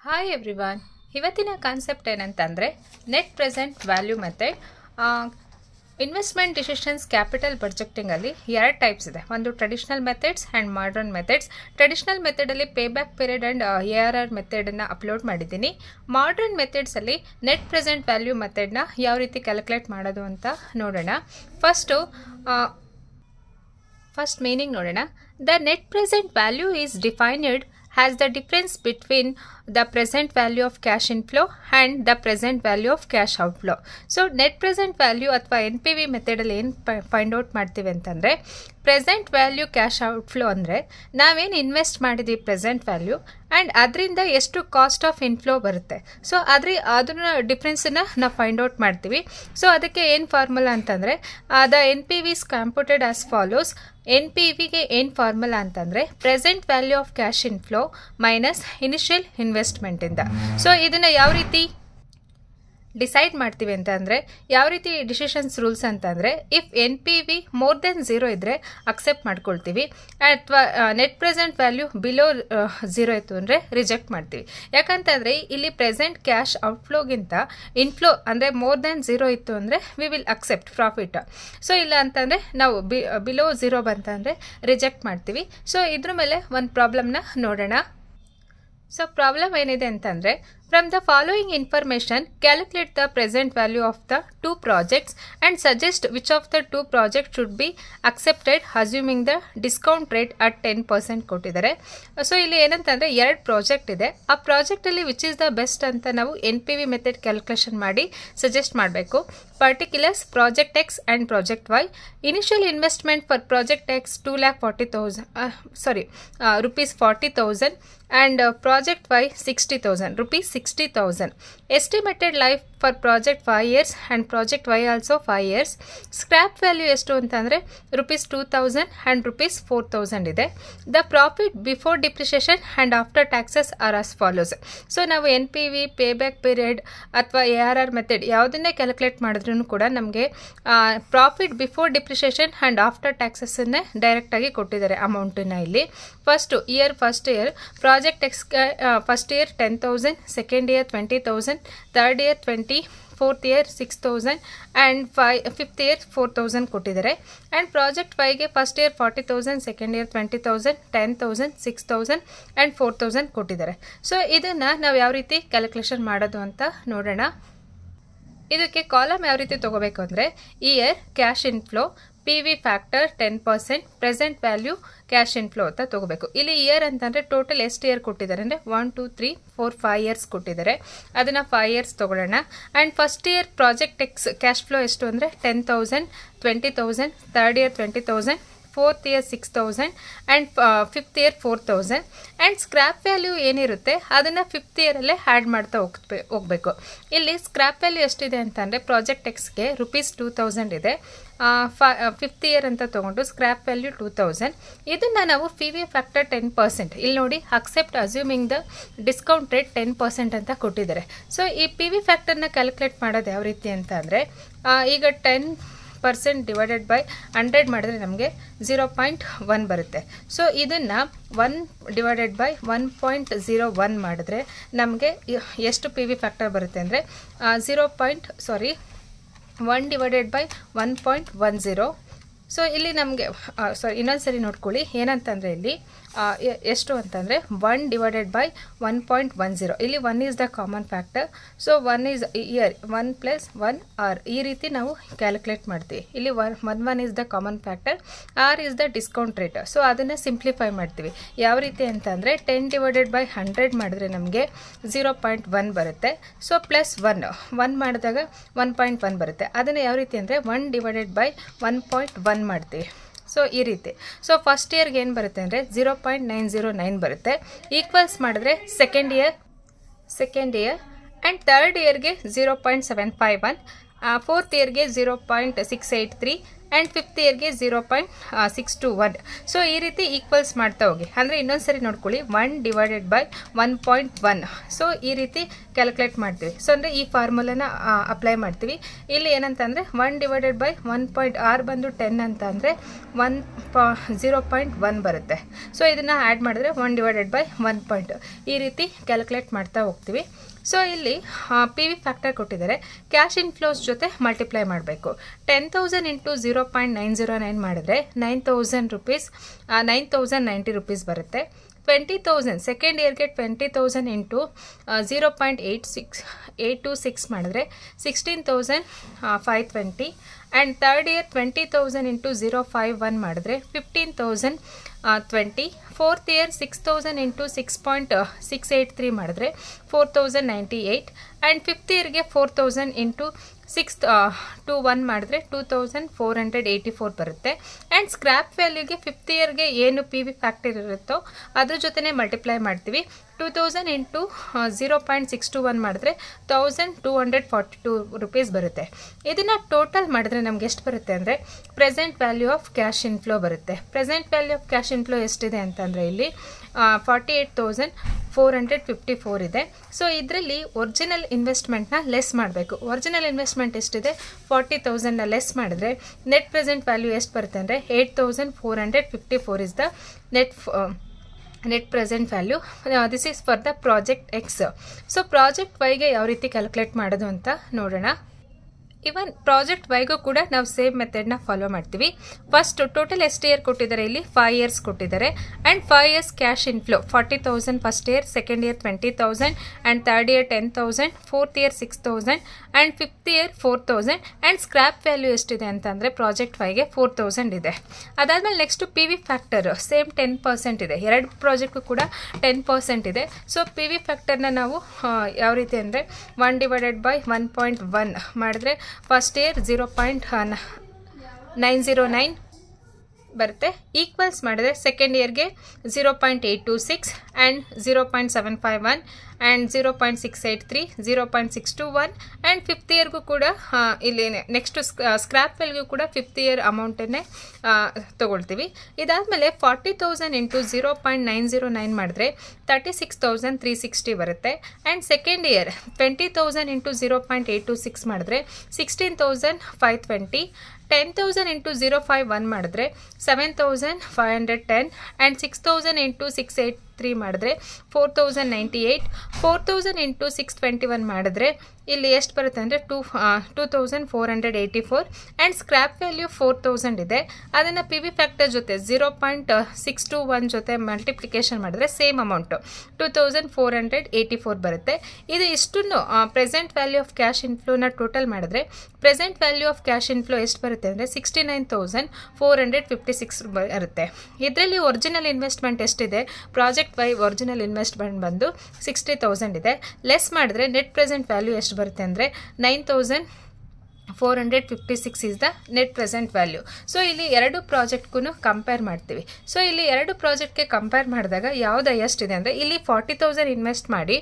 Hi everyone, ಇವತ್ತಿನ concept ಏನಂತಂದರೆ net present value method. Investment decisions capital ಬಡ್ಜೆಟಿಂಗಲ್ಲಿ ಎರಡು ಟೈಪ್ಸ್ ಇದೆ. ಒಂದು traditional methods and modern methods. Traditional ಮೆಥಡಲ್ಲಿ ಪೇಬ್ಯಾಕ್ ಪೀರಿಯಡ್ ಆ್ಯಂಡ್ ARR ಮೆಥಡನ್ನು ಅಪ್ಲೋಡ್ ಮಾಡಿದ್ದೀನಿ. ಮಾಡರ್ನ್ ಮೆಥಡ್ಸಲ್ಲಿ ನೆಟ್ ಪ್ರೆಸೆಂಟ್ ವ್ಯಾಲ್ಯೂ ಮೆಥಡ್ನ ಯಾವ ರೀತಿ ಕ್ಯಾಲ್ಕುಲೇಟ್ ಮಾಡೋದು ಅಂತ ನೋಡೋಣ. ಫಸ್ಟ್ ಮೀನಿಂಗ್ ನೋಡೋಣ. The net present value is defined has the difference between the present value of cash inflow and the present value of cash outflow. So net present value ಅಥವಾ NPV ಮೆಥಡಲ್ಲಿ ಏನು find out ಮಾಡ್ತೀವಿ ಅಂತಂದರೆ, present value cash outflow ಅಂದರೆ ನಾವೇನು invest ಮಾಡಿದ್ದೀವಿ present value and ಅದರಿಂದ ಎಷ್ಟು cost of inflow ಬರುತ್ತೆ. ಸೊ ಅದನ್ನ ಡಿಫ್ರೆನ್ಸನ್ನು ನಾವು ಫೈಂಡ್ ಔಟ್ ಮಾಡ್ತೀವಿ. ಸೊ ಅದಕ್ಕೆ ಏನು ಫಾರ್ಮುಲಾ ಅಂತಂದರೆ, the NPV is computed as follows. NPVಗೆ ಏನು ಫಾರ್ಮುಲಾ ಅಂತಂದರೆ present value of cash inflow minus initial ಇನ್ವೆಸ್ಟ್ಮೆಂಟಿಂದ. ಸೊ ಇದನ್ನು ಯಾವ ರೀತಿ ಡಿಸೈಡ್ ಮಾಡ್ತೀವಿ ಅಂತಂದರೆ, ಯಾವ ರೀತಿ ಡಿಸಿಷನ್ಸ್ ರೂಲ್ಸ್ ಅಂತಂದರೆ, ಇಫ್ NPV ಮೋರ್ ದೆನ್ 0 ಇದ್ದರೆ ಅಕ್ಸೆಪ್ಟ್ ಮಾಡ್ಕೊಳ್ತೀವಿ, ಅಥವಾ ನೆಟ್ ಪ್ರೆಸೆಂಟ್ ವ್ಯಾಲ್ಯೂ ಬಿಲೋ 0 ಇತ್ತು ಅಂದರೆ ರಿಜೆಕ್ಟ್ ಮಾಡ್ತೀವಿ. ಯಾಕಂತಂದರೆ ಇಲ್ಲಿ ಪ್ರೆಸೆಂಟ್ ಕ್ಯಾಶ್ ಔಟ್ಫ್ಲೋಗಿಂತ ಇನ್ಫ್ಲೋ ಅಂದರೆ ಮೋರ್ ದೆನ್ 0 ಇತ್ತು ಅಂದರೆ we will accept profit. So ಇಲ್ಲ ಅಂತಂದರೆ ನಾವು ಬಿಲೋ 0 ಬಂತಂದರೆ ರಿಜೆಕ್ಟ್ ಮಾಡ್ತೀವಿ. ಸೊ ಇದ್ರ ಮೇಲೆ ಒಂದು ಪ್ರಾಬ್ಲಮ್ನ ನೋಡೋಣ. ಸೊ ಪ್ರಾಬ್ಲಮ್ ಏನಿದೆ ಅಂತಂದರೆ, from the following information, calculate the present value of the two projects and suggest which of the two projects should be accepted assuming the discount rate at 10% ಕೊಟ್ಟಿದ್ದಾರೆ. So ಇಲ್ಲಿ ಏನಂತಂದರೆ ಎರಡು ಪ್ರಾಜೆಕ್ಟ್ ಇದೆ. ಆ ಪ್ರಾಜೆಕ್ಟಲ್ಲಿ which is the best ಅಂತ ನಾವು NPV method calculation ಮಾಡಿ suggest ಮಾಡಬೇಕು. Particulars project X and project Y. Initial investment for project X rupees 40,000 and project Y 60,000 rupees 60,000. Estimated life for project 5 years and project Y also 5 years. Scrap value ಎಷ್ಟು ಅಂತಂದರೆ rupees 2,000 and rupees 4,000 ಇದೆ. The profit before depreciation and after taxes are as follows. So ನಾವು NPV, payback period ಅಥವಾ ARR method ಯಾವುದನ್ನೇ calculate ಮಾಡಿದ್ರೂ ಕೂಡ ನಮಗೆ profit before depreciation and after ಟ್ಯಾಕ್ಸಸ್ಸನ್ನೇ ಡೈರೆಕ್ಟಾಗಿ ಕೊಟ್ಟಿದ್ದಾರೆ ಅಮೌಂಟನ್ನು. ಇಲ್ಲಿ ಫಸ್ಟ್ ಇಯರ್ ಪ್ರಾಜೆಕ್ಟ್ ಎಕ್ಸ್ಗೆ first year 10,000, second year 20,000, third year 20, fourth year 6,000 and fifth year 4,000 ಕೊಟ್ಟಿದ್ದಾರೆ. ಆ್ಯಂಡ್ ಪ್ರಾಜೆಕ್ಟ್ ವೈಗೆ first year 40,000, second year 20,000, 10,000, 6,000 and 4,000 ಕೊಟ್ಟಿದ್ದಾರೆ. ಸೊ ಇದನ್ನು ನಾವು ಯಾವ ರೀತಿ ಕ್ಯಾಲ್ಕುಲೇಷನ್ ಮಾಡೋದು ಅಂತ ನೋಡೋಣ. ಇದಕ್ಕೆ ಕಾಲಮ್ ಯಾವ ರೀತಿ ತೊಗೋಬೇಕು ಅಂದರೆ, year cash inflow, PV factor 10%, present value cash inflow ಅಂತ ತೊಗೋಬೇಕು. ಇಲ್ಲಿ ಇಯರ್ ಅಂತಂದರೆ ಟೋಟಲ್ ಎಷ್ಟು ಇಯರ್ ಕೊಟ್ಟಿದ್ದಾರೆ ಅಂದರೆ 1, 2, 3, 4, 5 ಇಯರ್ಸ್ ಕೊಟ್ಟಿದ್ದಾರೆ. ಅದನ್ನು 5 ಇಯರ್ಸ್ ತೊಗೊಳ್ಳೋಣ. And first year project X cash flow ಎಷ್ಟು ಅಂದರೆ 10,000, 20,000, third year 20,000, fourth year 6,000 and fifth year 4,000. And scrap value ಏನಿರುತ್ತೆ ಅದನ್ನು ಫಿಫ್ತ್ ಇಯರಲ್ಲೇ ಆ್ಯಡ್ ಮಾಡ್ತಾ ಹೋಗಬೇಕು. ಇಲ್ಲಿ ಸ್ಕ್ರ್ಯಾಪ್ ವ್ಯಾಲ್ಯೂ ಎಷ್ಟಿದೆ ಅಂತಂದರೆ ಪ್ರಾಜೆಕ್ಟ್ Xಗೆ rupees 2,000 ಇದೆ. ಫಿಫ್ತ್ ಇಯರ್ ಅಂತ ತೊಗೊಂಡು ಸ್ಕ್ರ್ಯಾಪ್ ವ್ಯಾಲ್ಯೂ 2,000. ಇದನ್ನು ನಾವು PV ಫ್ಯಾಕ್ಟರ್ 10%, ಇಲ್ಲಿ ನೋಡಿ accept assuming the discount rate 10% ಅಂತ ಕೊಟ್ಟಿದ್ದಾರೆ. ಸೊ ಈ PV ಫ್ಯಾಕ್ಟರ್ನ ಕ್ಯಾಲ್ಕುಲೇಟ್ ಮಾಡೋದು ಯಾವ ರೀತಿ ಅಂತ ಅಂದರೆ, ಈಗ 10% ಡಿವೈಡೆಡ್ ಬೈ 100 ಮಾಡಿದ್ರೆ ನಮಗೆ 0.1 ಬರುತ್ತೆ. ಸೊ ಇದನ್ನು 1 ಡಿವೈಡೆಡ್ ಬೈ 1.01 ಮಾಡಿದ್ರೆ ನಮಗೆ ಎಷ್ಟು PV ಫ್ಯಾಕ್ಟರ್ ಬರುತ್ತೆ ಅಂದರೆ 1 ಡಿವೈಡೆಡ್ ಬೈ 1.10. ಸೊ ಇಲ್ಲಿ ನಮಗೆ ಇನ್ನೊಂದು ಸರಿ ನೋಡ್ಕೊಳ್ಳಿ ಏನಂತಂದರೆ, ಇಲ್ಲಿ ಎಷ್ಟು ಅಂತಂದರೆ 1 ಡಿವೈಡೆಡ್ ಬೈ 1.10. ಇಲ್ಲಿ 1 is the common factor. So 1 is here, 1 + 1 R, ಈ ರೀತಿ ನಾವು ಕ್ಯಾಲ್ಕುಲೇಟ್ ಮಾಡ್ತೀವಿ. ಇಲ್ಲಿ 1 is the common factor, R is the discount rate. So ಅದನ್ನು ಸಿಂಪ್ಲಿಫೈ ಮಾಡ್ತೀವಿ. ಯಾವ ರೀತಿ ಅಂತಂದರೆ 10 ಡಿವೈಡೆಡ್ ಬೈ 100 ಮಾಡಿದ್ರೆ ನಮಗೆ 0.1 ಬರುತ್ತೆ. ಸೊ ಪ್ಲಸ್ 1 ಮಾಡಿದಾಗ 1.1 ಬರುತ್ತೆ. ಅದನ್ನು ಯಾವ ರೀತಿ ಅಂದರೆ 1 ಡಿವೈಡೆಡ್ ಬೈ 1.1 ಮಾಡ್ತೀವಿ. ಸೊ ಈ ರೀತಿ. ಸೊ ಫಸ್ಟ್ ಇಯರ್ಗೆ ಏನು ಬರುತ್ತೆ ಅಂದರೆ 0.909 ಬರುತ್ತೆ. ಈಕ್ವಲ್ಸ್ ಮಾಡಿದ್ರೆ ಸೆಕೆಂಡ್ ಇಯರ್ ಆ್ಯಂಡ್ ಥರ್ಡ್ ಇಯರ್ಗೆ 0.751, ಫೋರ್ತ್ ಇಯರ್ಗೆ 0.683 ಆ್ಯಂಡ್ ಫಿಫ್ತ್ ಇಯರ್ಗೆ 0.621. ಸೊ ಈ ರೀತಿ ಈಕ್ವಲ್ಸ್ ಮಾಡ್ತಾ ಹೋಗಿ. ಅಂದರೆ ಇನ್ನೊಂದ್ಸರಿ ನೋಡ್ಕೊಳ್ಳಿ, 1/1.1. ಸೊ ಈ ರೀತಿ ಕ್ಯಾಲ್ಕುಲೇಟ್ ಮಾಡ್ತೀವಿ. ಸೊ ಅಂದರೆ ಈ ಫಾರ್ಮುಲಾನ ಅಪ್ಲೈ ಮಾಡ್ತೀವಿ. ಇಲ್ಲಿ ಏನಂತಂದರೆ 1/1 ಬಂದು 10 ಅಂತ ಅಂದರೆ 0.1 ಬರುತ್ತೆ. ಸೊ ಇದನ್ನು ಆ್ಯಡ್ ಮಾಡಿದ್ರೆ 1/1 ಈ ರೀತಿ ಕ್ಯಾಲ್ಕುಲೇಟ್ ಮಾಡ್ತಾ ಹೋಗ್ತೀವಿ. ಸೊ ಇಲ್ಲಿ ಪಿ ವಿ ಫ್ಯಾಕ್ಟರ್ ಕೊಟ್ಟಿದ್ದಾರೆ. ಕ್ಯಾಶ್ ಇನ್ಫ್ಲೋಸ್ ಜೊತೆ ಮಲ್ಟಿಪ್ಲೈ ಮಾಡಬೇಕು. 10,000 ಇಂಟು 0.909 ಮಾಡಿದ್ರೆ 9,000 rupees 9,090 rupees ಬರುತ್ತೆ. 20,000 ಸೆಕೆಂಡ್ ಇಯರ್ಗೆ 20,000 ಇಂಟು 0.826 ಮಾಡಿದ್ರೆ 16,520. ಆ್ಯಂಡ್ ಥರ್ಡ್ ಇಯರ್ 20,000 ಇಂಟು 0.51 ಮಾಡಿದ್ರೆ 15,020. ಫೋರ್ತ್ ಇಯರ್ 6,000 ಇಂಟು 6.683 ಮಾಡಿದ್ರೆ 4,098. ಆ್ಯಂಡ್ ಫಿಫ್ತ್ ಇಯರ್ಗೆ 4,000 ಇಂಟು 621 ಮಾಡಿದ್ರೆ 2,484 ಬರುತ್ತೆ. ಆ್ಯಂಡ್ ಸ್ಕ್ರ್ಯಾಪ್ ವ್ಯಾಲ್ಯೂಗೆ ಫಿಫ್ತ್ ಇಯರ್ಗೆ ಏನು ಪಿ ವಿ ಫ್ಯಾಕ್ಟರ್ ಇರುತ್ತೋ ಅದ್ರ ಜೊತೆ ಮಲ್ಟಿಪ್ಲೈ ಮಾಡ್ತೀವಿ. 2,000 ಇಂಟು 0.621 ಮಾಡಿದ್ರೆ 1,242 rupees ಬರುತ್ತೆ. ಇದನ್ನು ಟೋಟಲ್ ಮಾಡಿದ್ರೆ ನಮ್ಗೆ ಎಷ್ಟು ಬರುತ್ತೆ ಅಂದರೆ present value of cash inflow ಬರುತ್ತೆ. Present value of cash inflow ಎಷ್ಟಿದೆ ಅಂತಂದರೆ ಇಲ್ಲಿ 48,454 ಇದೆ. ಸೊ ಇದರಲ್ಲಿ ಒರಿಜಿನಲ್ ಇನ್ವೆಸ್ಟ್ಮೆಂಟ್ನ ಲೆಸ್ ಮಾಡಬೇಕು. ಒರಿಜಿನಲ್ ಇನ್ವೆಸ್ಟ್ಮೆಂಟ್ ಎಷ್ಟಿದೆ 40,000ನ ಲೆಸ್ ಮಾಡಿದ್ರೆ ನೆಟ್ ಪ್ರೆಸೆಂಟ್ ವ್ಯಾಲ್ಯೂ ಎಷ್ಟು ಬರುತ್ತೆ ಅಂದರೆ 8,454 is the net present value. This is for the project X. So project Y ಗೆ ಯಾವ ರೀತಿ ಕ್ಯಾಲ್ಕುಲೇಟ್ ಮಾಡೋದು ಅಂತ ನೋಡೋಣ. ಇವನ್ ಪ್ರಾಜೆಕ್ಟ್ ವೈಗೂ ಕೂಡ ನಾವು ಸೇಮ್ ಮೆಥಡ್ನ ಫಾಲೋ ಮಾಡ್ತೀವಿ. ಫಸ್ಟ್ ಟೋಟಲ್ ಎಷ್ಟು ಇಯರ್ ಕೊಟ್ಟಿದ್ದಾರೆ, ಇಲ್ಲಿ 5 years ಕೊಟ್ಟಿದ್ದಾರೆ. And 5 years cash inflow 40,000 first year, second year 20,000, and third year 10,000, fourth year 6,000, and fifth year 4,000. And scrap value ಎಷ್ಟಿದೆ ಅಂತಂದರೆ ಪ್ರಾಜೆಕ್ಟ್ ವೈಗೆ 4,000 ಇದೆ. ಅದಾದಮೇಲೆ next P V factor same 10% ಇದೆ. ಎರಡು ಪ್ರಾಜೆಕ್ಟು ಕೂಡ 10% ಇದೆ. ಸೊ ಪಿ ವಿ ಫ್ಯಾಕ್ಟರ್ನ ನಾವು ಯಾವ ರೀತಿ ಅಂದರೆ 1/1.1 ಮಾಡಿದ್ರೆ ಫಸ್ಟ್ ಇಯರ್ 0.909 ಬರುತ್ತೆ. ಈಕ್ವಲ್ಸ್ ಮಾಡಿದ್ರೆ ಸೆಕೆಂಡ್ ಇಯರ್ಗೆ 0.826 ಆ್ಯಂಡ್ 0.751 ಆ್ಯಂಡ್ 0.683, 0.621. ಆ್ಯಂಡ್ ಫಿಫ್ತ್ ಇಯರ್ಗೂ ಕೂಡ ಇಲ್ಲಿ ನೆಕ್ಸ್ಟ್ ಸ್ಕ್ರ್ಯಾಪ್ ವ್ಯಾಲ್ಯೂ ಕೂಡ ಫಿಫ್ತ್ ಇಯರ್ ಅಮೌಂಟನ್ನೇ ತೊಗೊಳ್ತೀವಿ. ಇದಾದಮೇಲೆ 40,000 ಇಂಟು 0.909 ಮಾಡಿದ್ರೆ 36,360 ಬರುತ್ತೆ. ಆ್ಯಂಡ್ ಸೆಕೆಂಡ್ ಇಯರ್ 20,000 ಇಂಟು 0.826 ಮಾಡಿದ್ರೆ 16,520. 10,000 ಇಂಟು 0.51 ಮಾಡಿದ್ರೆ 7,510. ಆ್ಯಂಡ್ 6,000 ಇಂಟು 683 ಮಾಡಿದ್ರೆ 4,098. 4,000 ಇಂಟು 621 ಮಾಡಿದ್ರೆ ಇಲ್ಲಿ ಎಷ್ಟು ಬರುತ್ತೆ ಅಂದರೆ 2,484. ಆ್ಯಂಡ್ ಸ್ಕ್ರ್ಯಾಪ್ ವ್ಯಾಲ್ಯೂ 4,000 ಇದೆ. ಅದನ್ನು ಪಿ ವಿ ಫ್ಯಾಕ್ಟರ್ ಜೊತೆ 0.621 ಜೊತೆ ಮಲ್ಟಿಪ್ಲಿಕೇಶನ್ ಮಾಡಿದ್ರೆ ಸೇಮ್ ಅಮೌಂಟು 2,484 ಬರುತ್ತೆ. ಇದು ಇಷ್ಟನ್ನು ಪ್ರೆಸೆಂಟ್ ವ್ಯಾಲ್ಯೂ ಆಫ್ ಕ್ಯಾಶ್ ಇನ್ಫ್ಲೋನ ಟೋಟಲ್ ಮಾಡಿದ್ರೆ present value of cash inflow ಎಷ್ಟು ಬರುತ್ತೆ ಅಂದರೆ 69,456 ಬರುತ್ತೆ. ಇದರಲ್ಲಿ ಒರಿಜಿನಲ್ ಇನ್ವೆಸ್ಟ್ಮೆಂಟ್ ಎಷ್ಟಿದೆ, ಪ್ರಾಜೆಕ್ಟ್ ವೈ ಒರಿಜಿನಲ್ ಇನ್ವೆಸ್ಟ್ಮೆಂಟ್ ಬಂದು 60,000 ಇದೆ. ಲೆಸ್ ಮಾಡಿದ್ರೆ ನೆಟ್ ಪ್ರೆಸೆಂಟ್ ವ್ಯಾಲ್ಯೂ ಎಷ್ಟು ಬರುತ್ತೆ ಅಂದರೆ 9,456 is the net present value. So ಇಲ್ಲಿ ಎರಡು ಪ್ರಾಜೆಕ್ಟ್ಗೂ ಕಂಪೇರ್ ಮಾಡ್ತೀವಿ. ಸೊ ಇಲ್ಲಿ ಎರಡು ಪ್ರಾಜೆಕ್ಟ್ಗೆ ಕಂಪೇರ್ ಮಾಡಿದಾಗ ಯಾವುದು ಎಷ್ಟಿದೆ ಅಂದರೆ ಇಲ್ಲಿ 40,000 ಇನ್ವೆಸ್ಟ್ ಮಾಡಿ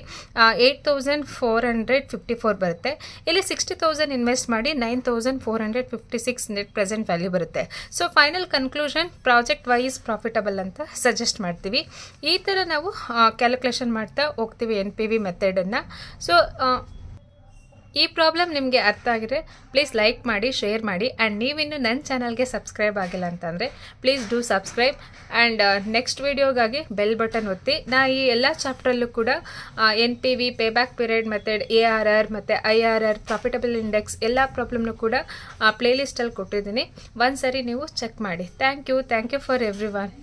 8,454 ಬರುತ್ತೆ. ಇಲ್ಲಿ 60,000 ಇನ್ವೆಸ್ಟ್ ಮಾಡಿ 9,456 ನೆಟ್ ಪ್ರೆಸೆಂಟ್ ವ್ಯಾಲ್ಯೂ ಬರುತ್ತೆ. So final conclusion project Y is profitable ಅಂತ ಸಜೆಸ್ಟ್ ಮಾಡ್ತೀವಿ. ಈ ಥರ ನಾವು ಕ್ಯಾಲ್ಕುಲೇಷನ್ ಮಾಡ್ತಾ ಹೋಗ್ತೀವಿ NPV ಮೆಥಡನ್ನು. ಸೊ ಈ ಪ್ರಾಬ್ಲಮ್ ನಿಮಗೆ ಅರ್ಥ ಆಗಿದ್ರೆ ಪ್ಲೀಸ್ ಲೈಕ್ ಮಾಡಿ, ಶೇರ್ ಮಾಡಿ. ಆ್ಯಂಡ್ ನೀವಿನ್ನು ನನ್ನ ಚಾನಲ್ಗೆ ಸಬ್ಸ್ಕ್ರೈಬ್ ಆಗಿಲ್ಲ ಅಂತಂದರೆ please do subscribe. And next ವಿಡಿಯೋಗಾಗಿ ಬೆಲ್ ಬಟನ್ ಒತ್ತಿ. ನಾ ಈ ಎಲ್ಲ ಚಾಪ್ಟ್ರಲ್ಲೂ ಕೂಡ NPV, payback period method, ARR ಮತ್ತು IRR, ಪ್ರಾಫಿಟಬಲ್ ಇಂಡೆಕ್ಸ್ ಎಲ್ಲ ಪ್ರಾಬ್ಲಮ್ನು ಕೂಡ ಪ್ಲೇಲಿಸ್ಟಲ್ಲಿ ಕೊಟ್ಟಿದ್ದೀನಿ. ಒಂದು ಸರಿ ನೀವು ಚೆಕ್ ಮಾಡಿ. Thank you for every one.